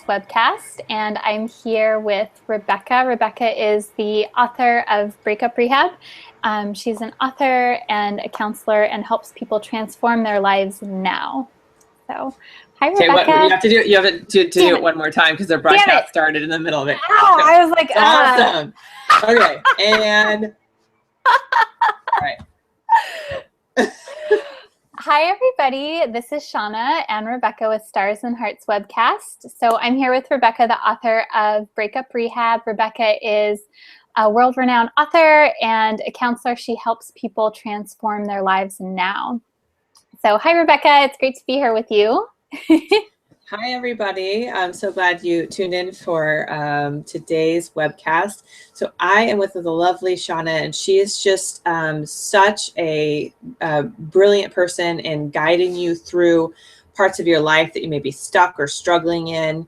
webcast, and I'm here with Rebecca. Rebecca is the author of Breakup Rehab. She's an author and a counselor and helps people transform their lives now. So, hi, Rebecca. Okay, you have to do it. You have to do it one more time because the broadcast started in the middle of it. Oh, I was like, awesome. Okay, and all right. Hi, everybody. This is Shauna and Rebecca with Stars and Hearts webcast. So I'm here with Rebecca, the author of Breakup Rehab. Rebecca is a world-renowned author and a counselor. She helps people transform their lives now. So hi, Rebecca. It's great to be here with you. Hi, everybody. I'm so glad you tuned in for today's webcast. So I am with the lovely Shauna, and she is just such a brilliant person in guiding you through parts of your life that you may be stuck or struggling in.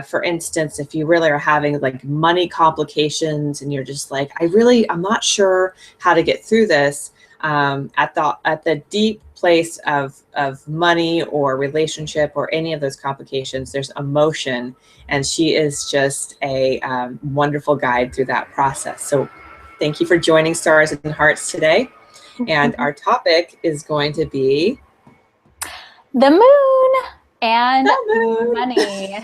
For instance, if you really are having like money complications and you're just like, I'm not sure how to get through this. At the deep place of money or relationship or any of those complications, there's emotion, and she is just a wonderful guide through that process. So thank you for joining Stars and Hearts today. And our topic is going to be the moon and money.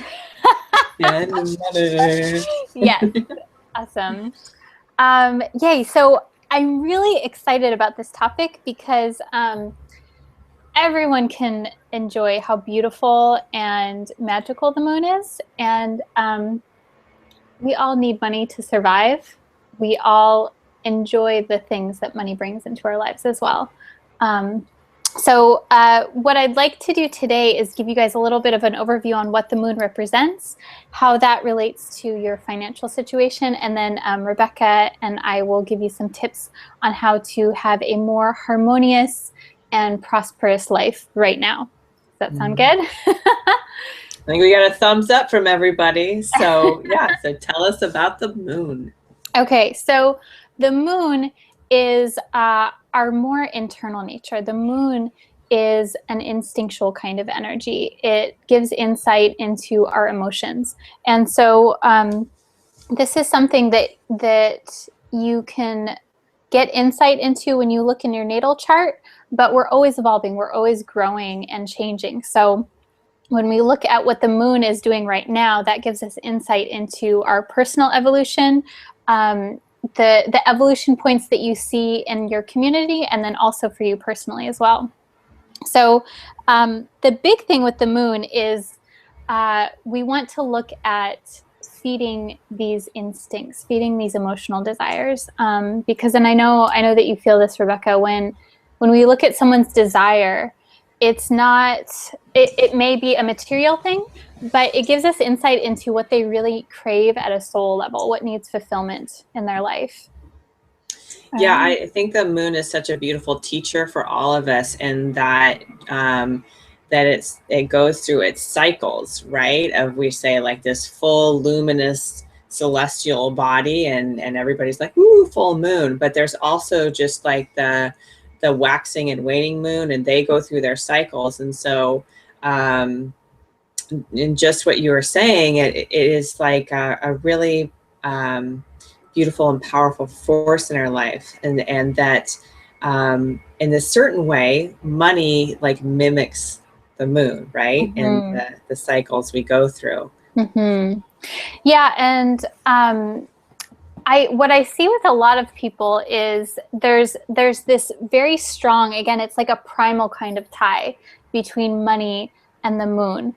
And money. Yes, awesome. Yay. So I'm really excited about this topic because everyone can enjoy how beautiful and magical the moon is. And we all need money to survive. We all enjoy the things that money brings into our lives as well. So what I'd like to do today is give you guys a little bit of an overview on what the moon represents, how that relates to your financial situation, and then Rebecca and I will give you some tips on how to have a more harmonious and prosperous life right now. Does that sound good? I think we got a thumbs up from everybody. So yeah, so tell us about the moon. Okay, so the moon is our more internal nature. The moon is an instinctual kind of energy. It gives insight into our emotions. And so this is something that you can get insight into when you look in your natal chart, but we're always evolving. We're always growing and changing. So when we look at what the moon is doing right now, that gives us insight into our personal evolution, the evolution points that you see in your community, and then also for you personally as well. So the big thing with the moon is we want to look at feeding these instincts, feeding these emotional desires, because, and I know that you feel this, Rebecca, when we look at someone's desire, it's not, it may be a material thing, but it gives us insight into what they really crave at a soul level, what needs fulfillment in their life. Yeah, I think the moon is such a beautiful teacher for all of us, in that it goes through its cycles, right? Of, we say, like this full luminous celestial body, and everybody's like, ooh, full moon. But there's also just like the waxing and waning moon, and they go through their cycles. And so in just what you were saying, it is like a really beautiful and powerful force in our life, and that in a certain way, money like mimics the moon, right? Mm-hmm. And the cycles we go through. Mm-hmm. Yeah, and what I see with a lot of people is there's this very strong, again, it's like a primal kind of tie between money and the moon,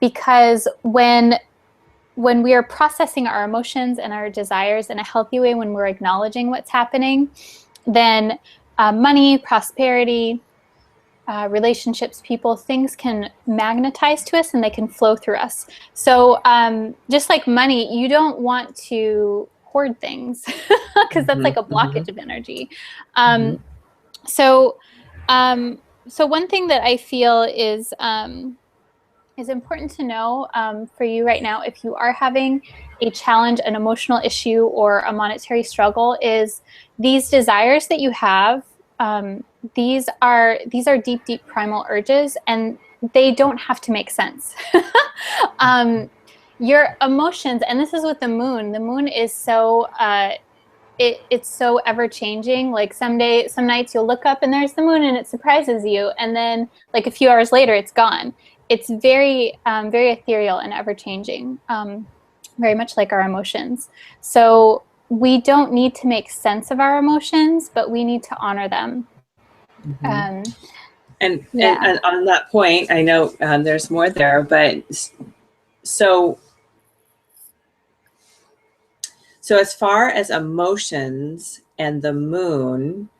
because when we are processing our emotions and our desires in a healthy way, when we're acknowledging what's happening, then money, prosperity, relationships, people, things can magnetize to us and they can flow through us. So just like money, you don't want to hoard things because that's like a blockage of energy. So one thing that I feel is important to know for you right now, if you are having a challenge, an emotional issue, or a monetary struggle, is these desires that you have, these are deep, deep primal urges, and they don't have to make sense. Your emotions, and this is with the moon is so it's so ever changing. Like some nights you'll look up and there's the moon and it surprises you, and then like a few hours later it's gone. It's very very ethereal and ever changing, very much like our emotions. So we don't need to make sense of our emotions, but we need to honor them. And on that point, I know there's more there, but so as far as emotions and the moon,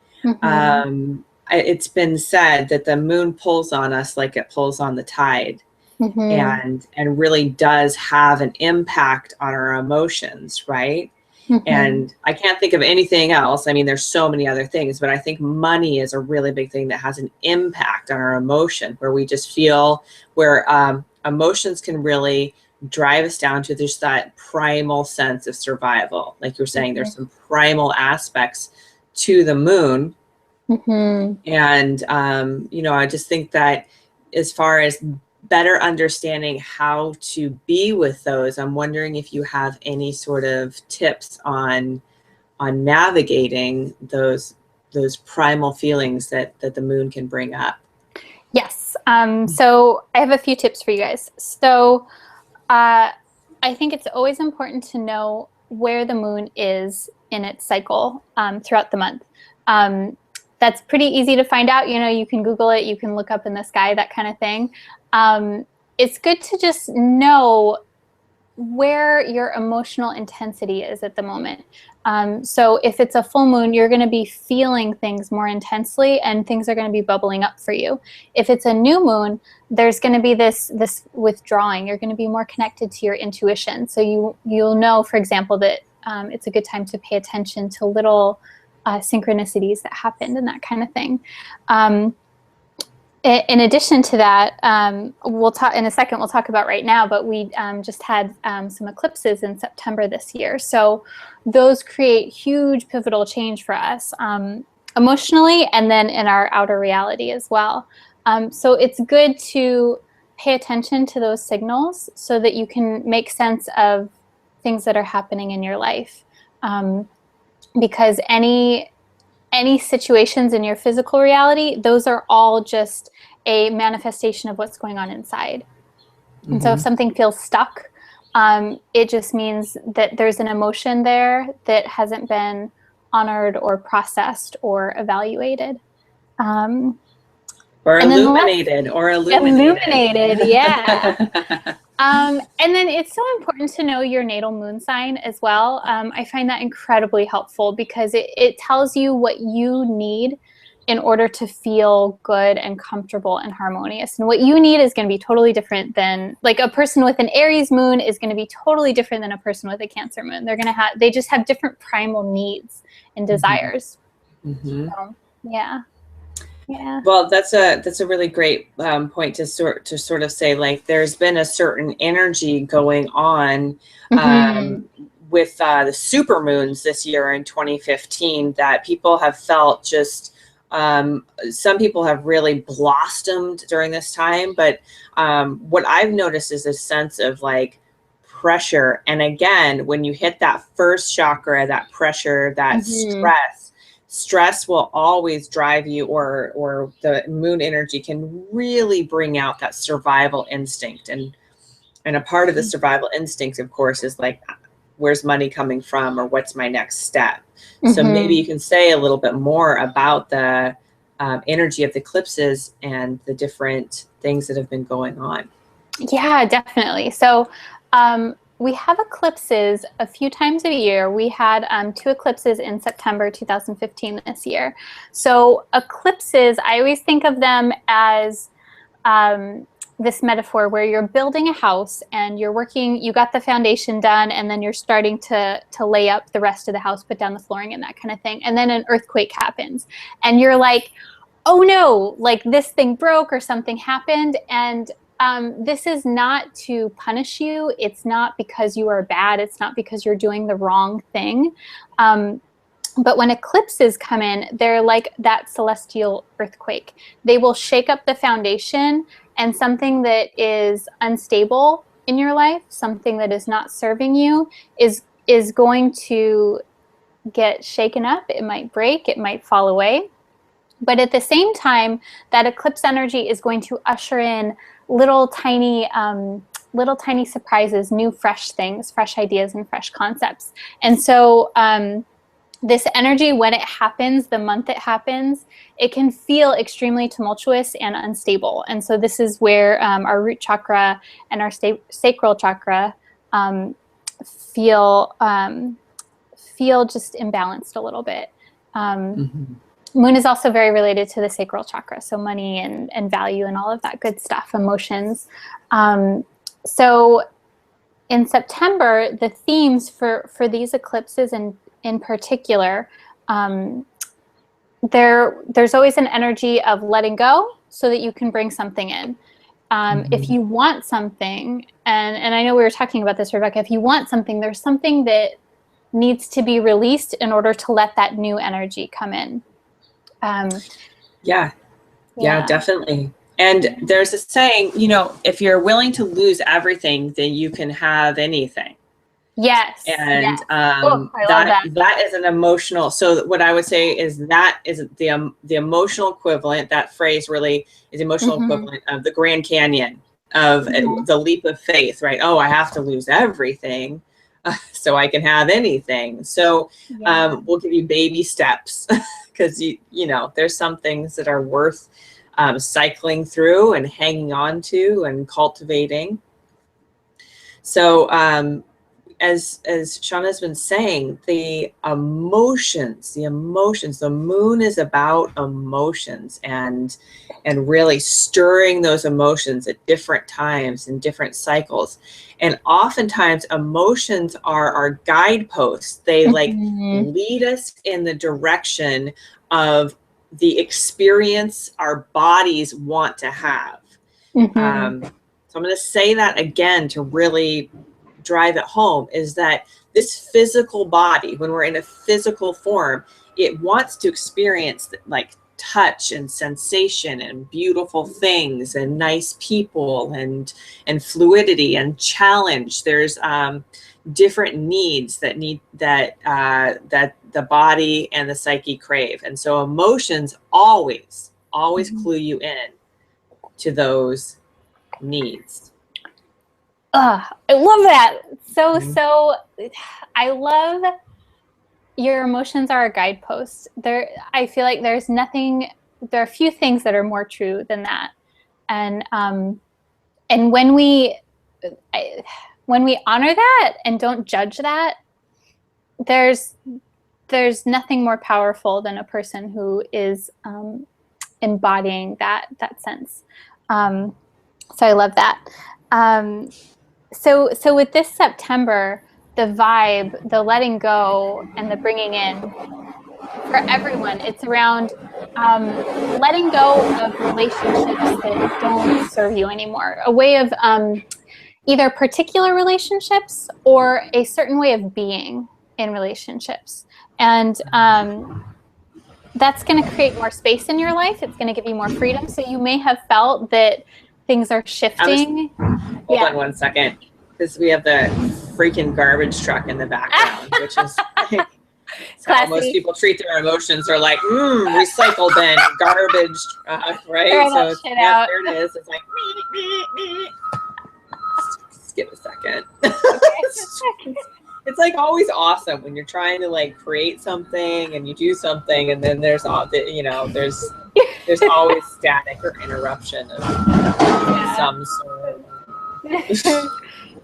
it's been said that the moon pulls on us like it pulls on the tide, and really does have an impact on our emotions, right? And I can't think of anything else. I mean, there's so many other things, but I think money is a really big thing that has an impact on our emotion, where we just feel where emotions can really drive us down to just that primal sense of survival. Like you're saying, there's some primal aspects to the moon. And, you know, I just think that as far as better understanding how to be with those, I'm wondering if you have any sort of tips on navigating those primal feelings that the moon can bring up. Yes. So I have a few tips for you guys. So I think it's always important to know where the moon is in its cycle throughout the month. That's pretty easy to find out. You know, you can Google it, you can look up in the sky, that kind of thing. It's good to just know where your emotional intensity is at the moment. So if it's a full moon, you're going to be feeling things more intensely and things are going to be bubbling up for you. If it's a new moon, there's going to be this withdrawing. You're going to be more connected to your intuition. So you'll know, for example, that it's a good time to pay attention to little synchronicities that happened and that kind of thing. In addition to that, we'll talk in a second, we'll talk about right now, but we just had some eclipses in September this year. So those create huge pivotal change for us emotionally and then in our outer reality as well. So it's good to pay attention to those signals so that you can make sense of things that are happening in your life. Because any situations in your physical reality, those are all just a manifestation of what's going on inside. And so if something feels stuck, it just means that there's an emotion there that hasn't been honored or processed or evaluated. Or illuminated. Yeah. And then it's so important to know your natal moon sign as well. I find that incredibly helpful because it tells you what you need in order to feel good and comfortable and harmonious. And what you need is going to be totally different than, like, a person with an Aries moon is going to be totally different than a person with a Cancer moon. They just have different primal needs and desires. So, yeah. Yeah. Well, that's a really great point to sort of say, like, there's been a certain energy going on with the supermoons this year in 2015 that people have felt just. Some people have really blossomed during this time, but what I've noticed is a sense of like pressure. And again, when you hit that first chakra, that pressure, that stress will always drive you, or the moon energy can really bring out that survival instinct. And a part of the survival instinct, of course, is like, where's money coming from, or what's my next step? So maybe you can say a little bit more about the energy of the eclipses and the different things that have been going on. Yeah, definitely. So we have eclipses a few times a year. We had 2 eclipses in September 2015 this year. So eclipses, I always think of them as this metaphor where you're building a house and you got the foundation done, and then you're starting to lay up the rest of the house, put down the flooring and that kind of thing. And then an earthquake happens and you're like, oh no, like this thing broke or something happened. And this is not to punish you. It's not because you are bad. It's not because you're doing the wrong thing. But when eclipses come in, they're like that celestial earthquake. They will shake up the foundation, and something that is unstable in your life, something that is not serving you, is going to get shaken up. It might break, it might fall away. But at the same time, that eclipse energy is going to usher in little tiny surprises, new, fresh things, fresh ideas, and fresh concepts. And so this energy, when it happens, the month it happens, it can feel extremely tumultuous and unstable. And so this is where our root chakra and our sacral chakra feel just imbalanced a little bit. Moon is also very related to the sacral chakra, so money and value and all of that good stuff, emotions. So in September, the themes for these eclipses in particular, there's always an energy of letting go so that you can bring something in. If you want something, and I know we were talking about this, Rebecca, if you want something, there's something that needs to be released in order to let that new energy come in. Yeah, definitely. And there's a saying, you know, if you're willing to lose everything, then you can have anything. Yes. And that is an emotional. So what I would say is that is the emotional equivalent. That phrase really is emotional equivalent of the Grand Canyon, of the leap of faith, right? Oh, I have to lose everything so I can have anything. So we'll give you baby steps because you know there's some things that are worth cycling through and hanging on to and cultivating. So as Shauna's been saying, the emotions, the moon is about emotions and really stirring those emotions at different times in different cycles. And oftentimes emotions are our guideposts. They like lead us in the direction of the experience our bodies want to have. So I'm going to say that again to really drive it home, is that this physical body, when we're in a physical form, it wants to experience like touch and sensation and beautiful things and nice people and fluidity and challenge. There's different needs that the body and the psyche crave. And so emotions always clue you in to those needs. I love that. So I love your emotions are a guidepost. I feel like there are a few things that are more true than that. And when we honor that and don't judge that, there's nothing more powerful than a person who is embodying that sense. So I love that. So with this September, the vibe, the letting go and the bringing in, for everyone, it's around letting go of relationships that don't serve you anymore. A way of either particular relationships or a certain way of being in relationships. And that's going to create more space in your life. It's going to give you more freedom. So you may have felt that things are shifting. Hold on one second, because we have the freaking garbage truck in the background, which is like, how most people treat their emotions. Are like, recycle bin, garbage, right? So there it is. It's like, just give a second. It's like always awesome when you're trying to like create something and you do something, and then there's all there's always static or interruption of some sort.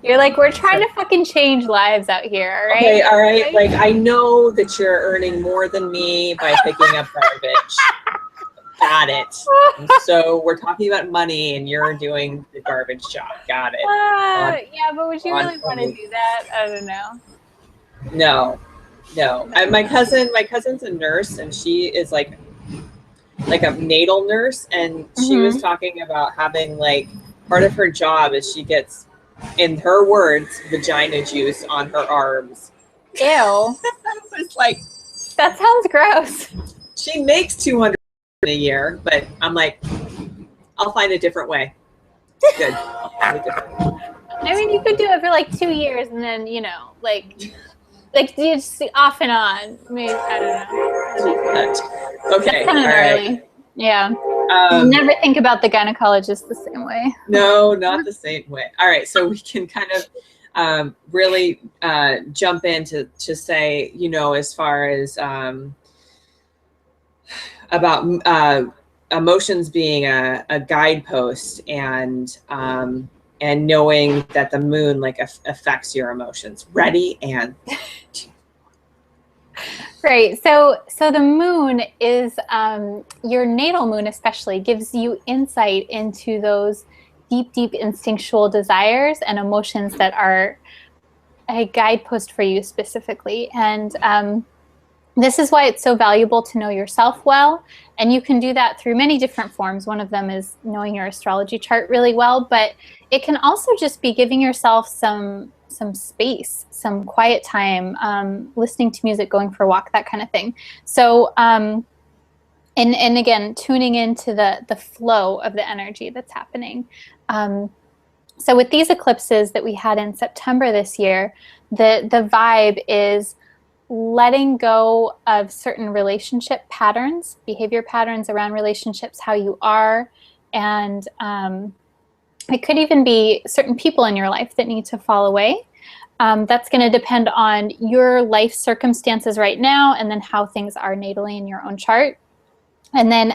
You're like, we're trying to fucking change lives out here, all right? Okay, all right. Like, I know that you're earning more than me by picking up garbage. Got it. And so we're talking about money, and you're doing the garbage job. Got it. Yeah, but would you really want to do that? I don't know. No. My cousin's a nurse, and she is like a natal nurse, and she was talking about having like part of her job is she gets, in her words, vagina juice on her arms. Ew. It's like, that sounds gross. She makes $200 a year, but I'm like, I'll find a different way. Good. I'll find a different way. I mean, you could do it for like 2 years and then, you know, like you just see off and on. Maybe, I don't know. Okay. That's kind of All right. gnarly. Yeah. Never think about the gynecologist the same way. No, not the same way. All right. So we can kind of really jump in to say, you know, as far as about emotions being a guidepost and knowing that the moon like affects your emotions. Ready and Right. So the moon is your natal moon, especially gives you insight into those deep instinctual desires and emotions that are a guidepost for you specifically. And this is why it's so valuable to know yourself well. And you can do that through many different forms. One of them is knowing your astrology chart really well, but it can also just be giving yourself some space, some quiet time, listening to music, going for a walk, that kind of thing. So, and again, tuning into the flow of the energy that's happening. So with these eclipses that we had in September this year, the vibe is letting go of certain relationship patterns, behavior patterns around relationships, how you are, and it could even be certain people in your life that need to fall away. That's going to depend on your life circumstances right now, and then how things are natally in your own chart. And then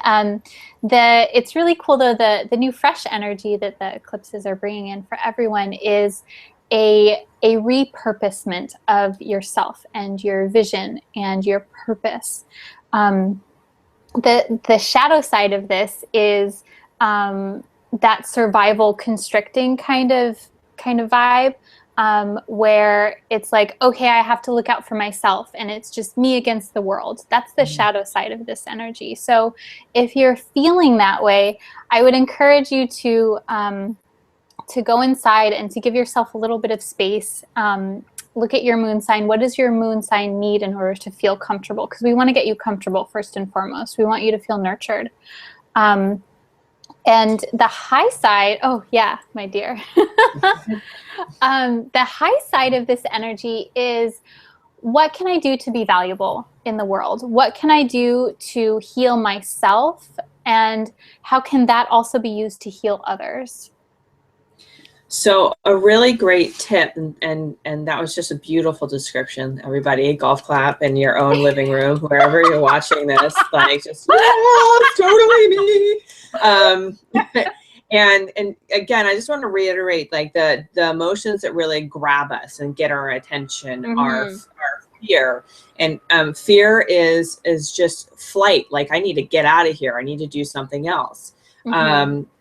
it's really cool though, the new fresh energy that the eclipses are bringing in for everyone is a repurposement of yourself and your vision and your purpose. The shadow side of this is that survival constricting kind of vibe, where it's like, okay, I have to look out for myself and it's just me against the world. That's the shadow side of this energy. So if you're feeling that way, I would encourage you to go inside and to give yourself a little bit of space. Look at your moon sign. What does your moon sign need in order to feel comfortable? Because we want to get you comfortable first and foremost. We want you to feel nurtured. And the high side, oh yeah, my dear. The high side of this energy is, what can I do to be valuable in the world? What can I do to heal myself? And how can that also be used to heal others? So a really great tip, and that was just a beautiful description. Everybody, golf clap in your own living room, wherever you're watching this, like just, yeah, it's totally me. And again, I just want to reiterate, like the emotions that really grab us and get our attention are fear. And fear is just flight. Like, I need to get out of here. I need to do something else.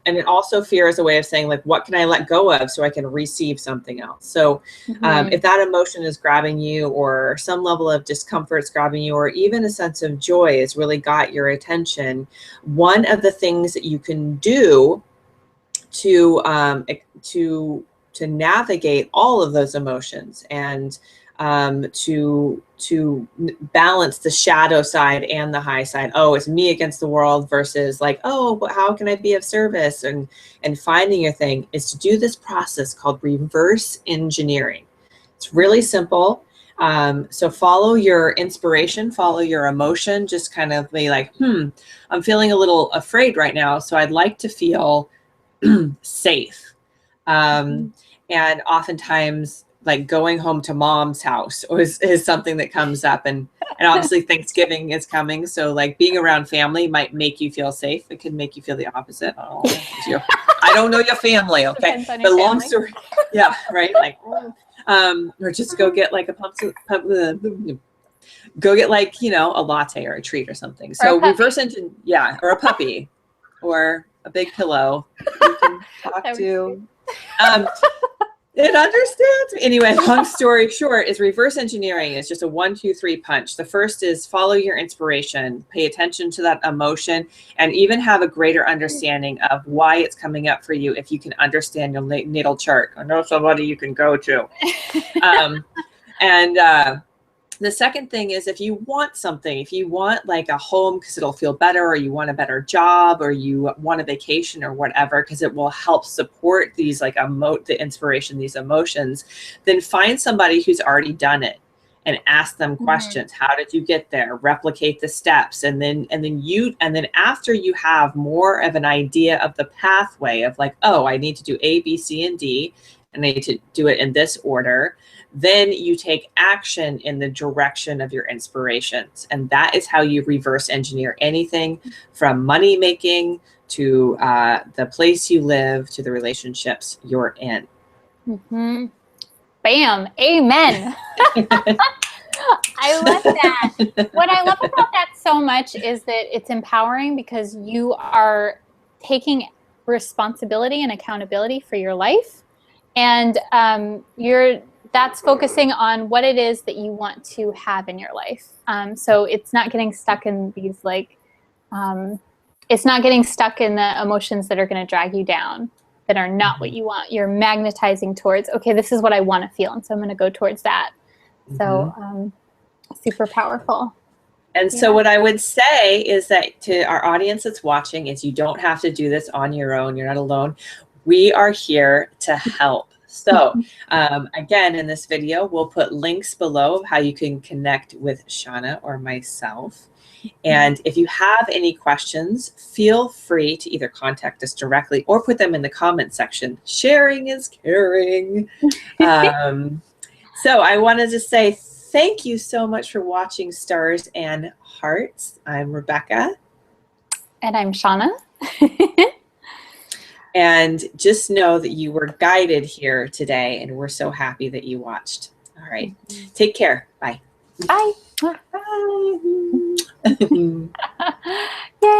And it also, fear is a way of saying, like, what can I let go of so I can receive something else? So if that emotion is grabbing you, or some level of discomfort is grabbing you, or even a sense of joy has really got your attention, one of the things that you can do to navigate all of those emotions and to balance the shadow side and the high side. Oh, it's me against the world versus like, oh, but how can I be of service? And finding your thing is to do this process called reverse engineering. It's really simple. So follow your inspiration, follow your emotion, just kind of be like, I'm feeling a little afraid right now, so I'd like to feel safe. And oftentimes, like, going home to mom's house is something that comes up, and obviously Thanksgiving is coming. So like, being around family might make you feel safe. It could make you feel the opposite. I don't know your family. Okay. But long story. Yeah. Right. Like, or just go get like go get like, you know, a latte or a treat or something. So reverse engine. Yeah. Or a puppy or a big pillow. You can talk to, it understands me. Anyway, long story short is reverse engineering is just a 1, 2, 3 punch. The first is follow your inspiration, pay attention to that emotion, and even have a greater understanding of why it's coming up for you if you can understand your natal chart. I know somebody you can go to. The second thing is, if you want something, if you want like a home because it'll feel better, or you want a better job, or you want a vacation or whatever, because it will help support these like the inspiration, these emotions, then find somebody who's already done it and ask them questions. How did you get there? Replicate the steps. And then after you have more of an idea of the pathway of like, oh, I need to do A, B, C, and D, and I need to do it in this order, then you take action in the direction of your inspirations. And that is how you reverse engineer anything, from money making to the place you live to the relationships you're in. Mm-hmm. Bam. Amen. I love that. What I love about that so much is that it's empowering, because you are taking responsibility and accountability for your life. And that's focusing on what it is that you want to have in your life. So it's not getting stuck in these it's not getting stuck in the emotions that are going to drag you down, that are not what you want. You're magnetizing towards, okay, this is what I want to feel, and so I'm going to go towards that. So super powerful. And so what I would say is that to our audience that's watching is, you don't have to do this on your own. You're not alone. We are here to help. So again, in this video, we'll put links below of how you can connect with Shauna or myself. And if you have any questions, feel free to either contact us directly or put them in the comment section. Sharing is caring. So I wanted to say thank you so much for watching Stars and Hearts. I'm Rebecca. And I'm Shauna. And just know that you were guided here today, and we're so happy that you watched. All right. Take care. Bye. Bye. Bye. Yay.